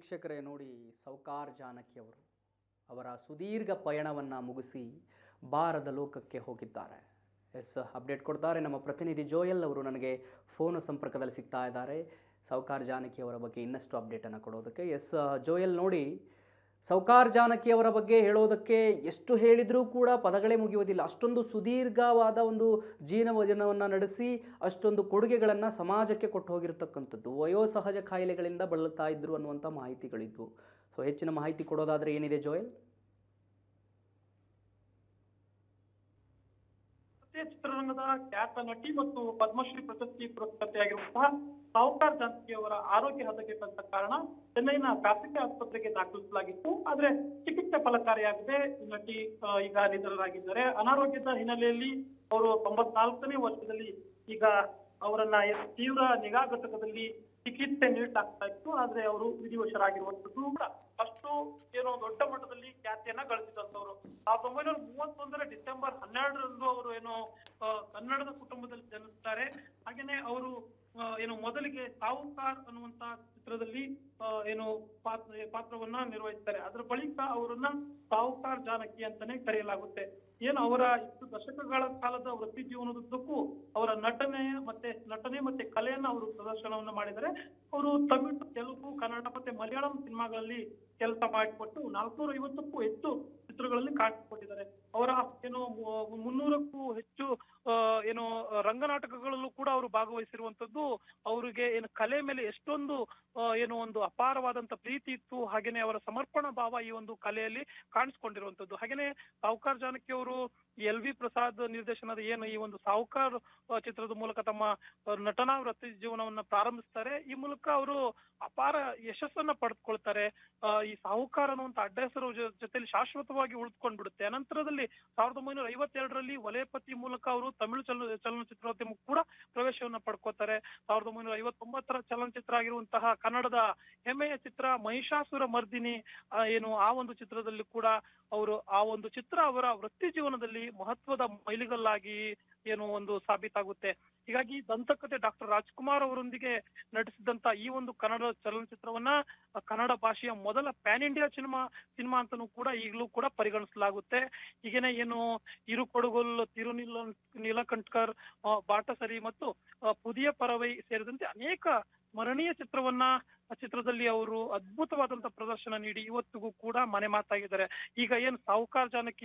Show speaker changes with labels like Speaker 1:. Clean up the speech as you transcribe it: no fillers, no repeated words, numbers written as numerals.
Speaker 1: ವೀಕ್ಷಕರೇ ನೋಡಿ, ಸೌಕಾರ್ ಜಾನಕಿ ಅವರು ಅವರ ಸುದೀರ್ಘ ಪಯಣವನ್ನು ಮುಗಿಸಿ ಬಾರದ ಲೋಕಕ್ಕೆ ಹೋಗಿದ್ದಾರೆ. ಅಪ್ಡೇಟ್ ಕೊಡ್ತಾರೆ ನಮ್ಮ ಪ್ರತಿನಿಧಿ ಜೋಯಲ್ ಅವರು. ನನಗೆ ಫೋನ್ ಸಂಪರ್ಕದಲ್ಲಿ ಸಿಗ್ತಾ ಇದ್ದಾರೆ ಸೌಕಾರ್ ಜಾನಕಿ ಅವರ ಬಗ್ಗೆ ಇನ್ನಷ್ಟು ಅಪ್ಡೇಟನ್ನು ಕೊಡೋದಕ್ಕೆ. ಜೋಯಲ್ ನೋಡಿ, ಸೌಕಾರ್ ಜಾನಕಿ ಅವರ ಬಗ್ಗೆ ಹೇಳೋದಕ್ಕೆ ಎಷ್ಟು ಹೇಳಿದರೂ ಕೂಡ ಪದಗಳೇ ಮುಗಿಯೋದಿಲ್ಲ. ಅಷ್ಟೊಂದು ಸುದೀರ್ಘವಾದ ಒಂದು ಜೀವನವನ್ನು ನಡೆಸಿ ಅಷ್ಟೊಂದು ಕೊಡುಗೆಗಳನ್ನು ಸಮಾಜಕ್ಕೆ ಕೊಟ್ಟು ಹೋಗಿರ್ತಕ್ಕಂಥದ್ದು. ವಯೋಸಹಜ ಕಾಯಿಲೆಗಳಿಂದ ಬಳಲ್ತಾ ಇದ್ರು ಅನ್ನುವಂಥ ಮಾಹಿತಿಗಳಿದ್ವು. ಹೆಚ್ಚಿನ ಮಾಹಿತಿ ಕೊಡೋದಾದರೆ ಏನಿದೆ ಜೋಯಲ್?
Speaker 2: ಚಿತ್ರರಂಗದ ಖ್ಯಾತ ನಟಿ ಮತ್ತು ಪದ್ಮಶ್ರೀ ಪ್ರಶಸ್ತಿ ಪುರಸ್ಕರ್ತೆಯಾಗಿರುವಂತಹ ಸೌಕಾರ್ ಜಾನಕಿ ಅವರ ಆರೋಗ್ಯ ಹದಗೆಟ್ಟಂತ ಕಾರಣ ಚೆನ್ನೈನ ಖಾಸಗಿ ಆಸ್ಪತ್ರೆಗೆ ದಾಖಲಿಸಲಾಗಿತ್ತು. ಆದ್ರೆ ಚಿಕಿತ್ಸೆ ಫಲಕಾರಿಯಾಗದೆ ನಟಿ ಈಗ ನಿಧನರಾಗಿದ್ದಾರೆ. ಅನಾರೋಗ್ಯದ ಹಿನ್ನೆಲೆಯಲ್ಲಿ ಅವರು 94ನೇ ವರ್ಷದಲ್ಲಿ ಈಗ ಅವರನ್ನ ತೀವ್ರ ನಿಗಾ ಘಟಕದಲ್ಲಿ ಚಿಕಿತ್ಸೆ ನೀಡಲಾಗ್ತಾ ಇತ್ತು. ಆದ್ರೆ ಅವರು ವಿಧಿವಶರಾಗಿರುವಂತದ್ದು ಕೂಡ ಅಷ್ಟು ಏನೋ ದೊಡ್ಡ ಮಟ್ಟದಲ್ಲಿ ಖ್ಯಾತಿಯನ್ನ ಗಳಿಸಿದಂತವ್ರು. 1931 ಡಿಸೆಂಬರ್ 12ರಂದು ಅವರು ಏನೋ ಕನ್ನಡದ ಕುಟುಂಬದಲ್ಲಿ ಜನಿಸ್ತಾರೆ. ಹಾಗೇನೆ ಅವರು ಏನು ಮೊದಲಿಗೆ ಸಾಹುಕಾರ್ ಅನ್ನುವಂತ ಚಿತ್ರದಲ್ಲಿ ಏನು ಪಾತ್ರವನ್ನ ನಿರ್ವಹಿಸ್ತಾರೆ. ಅದರ ಬಳಿಕ ಅವರನ್ನ ಸಾಹುಕಾರ್ ಜಾನಕಿ ಅಂತಾನೆ ಕರೆಯಲಾಗುತ್ತೆ. ಏನು ಅವರ ಇಷ್ಟು ದಶಕಗಳ ಕಾಲದ ವೃತ್ತಿ ಜೀವನದುದ್ದಕ್ಕೂ ಅವರ ನಟನೆ ಮತ್ತೆ ಕಲೆಯನ್ನ ಅವರು ಪ್ರದರ್ಶನವನ್ನ ಮಾಡಿದರೆ. ಅವರು ತಮಿಳು, ತೆಲುಗು, ಕನ್ನಡ ಮತ್ತೆ ಮಲಯಾಳಂ ಸಿನಿಮಾಗಳಲ್ಲಿ ಕೆಲಸ ಮಾಡಿಕೊಟ್ಟು 450ಕ್ಕೂ ಹೆಚ್ಚು ಚಿತ್ರಗಳಲ್ಲಿ ಕಾಣಿಸಿಕೊಂಡಿದ್ದಾರೆ. ಅವರ ಏನು 300ಕ್ಕೂ ಹೆಚ್ಚು ಏನು ರಂಗನಾಟಕಗಳಲ್ಲೂ ಕೂಡ ಅವರು ಭಾಗವಹಿಸಿರುವಂತದ್ದು ಅವರಿಗೆ ಏನು ಕಲೆ ಮೇಲೆ ಎಷ್ಟೊಂದು ಏನು ಒಂದು ಅಪಾರವಾದಂತ ಪ್ರೀತಿ ಇತ್ತು. ಹಾಗೇನೆ ಅವರ ಸಮರ್ಪಣಾ ಭಾವ ಈ ಒಂದು ಕಲೆಯಲ್ಲಿ ಕಾಣಿಸ್ಕೊಂಡಿರುವಂತದ್ದು. ಹಾಗೇನೆ ಸಾಹುಕಾರ್ ಜಾನಕಿ ಅವರು LV ಪ್ರಸಾದ್ ನಿರ್ದೇಶನದ ಏನು ಈ ಒಂದು ಸಾಹುಕಾರ್ ಚಿತ್ರದ ಮೂಲಕ ತಮ್ಮ ನಟನಾ ವೃತ್ತಿ ಜೀವನವನ್ನ ಪ್ರಾರಂಭಿಸ್ತಾರೆ. ಈ ಮೂಲಕ ಅವರು ಅಪಾರ ಯಶಸ್ಸನ್ನ ಪಡೆದುಕೊಳ್ತಾರೆ. ಈ ಸಾಹುಕಾರ್ ಅನ್ನುವಂತ ಅಡ್ಡ ಹೆಸರು ಜೊತೆಲಿ ಶಾಶ್ವತವಾಗಿ ಉಳಿದುಕೊಂಡ್ಬಿಡುತ್ತೆ. ಅನಂತರದಲ್ಲಿ 1952ರಲ್ಲಿ ವಲಯಪತಿ ಮೂಲಕ ಅವರು ತಮಿಳು ಚಲನಚಿತ್ರೋದ್ಯಮಕ್ಕೂ ಕೂಡ ಪ್ರವೇಶವನ್ನ ಪಡ್ಕೋತಾರೆ. 1959ರ ಚಲನಚಿತ್ರ ಆಗಿರುವಂತಹ ಕನ್ನಡದ ಹೆಮ್ಮೆಯ ಚಿತ್ರ ಮಹಿಷಾಸುರ ಮರ್ದಿನಿ ಏನು ಆ ಒಂದು ಚಿತ್ರದಲ್ಲಿ ಕೂಡ ಅವರು ಆ ಒಂದು ಚಿತ್ರ ಅವರ ವೃತ್ತಿ ಜೀವನದಲ್ಲಿ ಮಹತ್ವದ ಮೈಲಿಗಲ್ಲಾಗಿ ಏನು ಒಂದು ಸಾಬೀತಾಗುತ್ತೆ. ಹೀಗಾಗಿ ದಂತಕಥೆ ಡಾಕ್ಟರ್ ರಾಜ್ಕುಮಾರ್ ಅವರೊಂದಿಗೆ ನಟಿಸಿದಂತ ಈ ಒಂದು ಕನ್ನಡ ಚಲನಚಿತ್ರವನ್ನ ಕನ್ನಡ ಭಾಷೆಯ ಮೊದಲ ಪ್ಯಾನ್ ಇಂಡಿಯಾ ಸಿನಿಮಾ ಅಂತಾನೂ ಕೂಡ ಈಗಲೂ ಕೂಡ ಪರಿಗಣಿಸಲಾಗುತ್ತೆ. ಹೀಗೇನೆ ಏನು ಇರುಕೊಡುಗೊಲ್, ನೀಲಕಂಠಕರ್, ಬಾಟಸರಿ ಮತ್ತು ಪುದಿಯ ಪರವೈ ಸೇರಿದಂತೆ ಅನೇಕ ಸ್ಮರಣೀಯ ಚಿತ್ರದಲ್ಲಿ ಅವರು ಅದ್ಭುತವಾದಂತ ಪ್ರದರ್ಶನ ನೀಡಿ ಇವತ್ತಿಗೂ ಕೂಡ ಮನೆ ಮಾತಾಗಿದ್ದಾರೆ. ಈಗ ಏನ್ ಸಾಹುಕಾರ್ ಜಾನಕಿ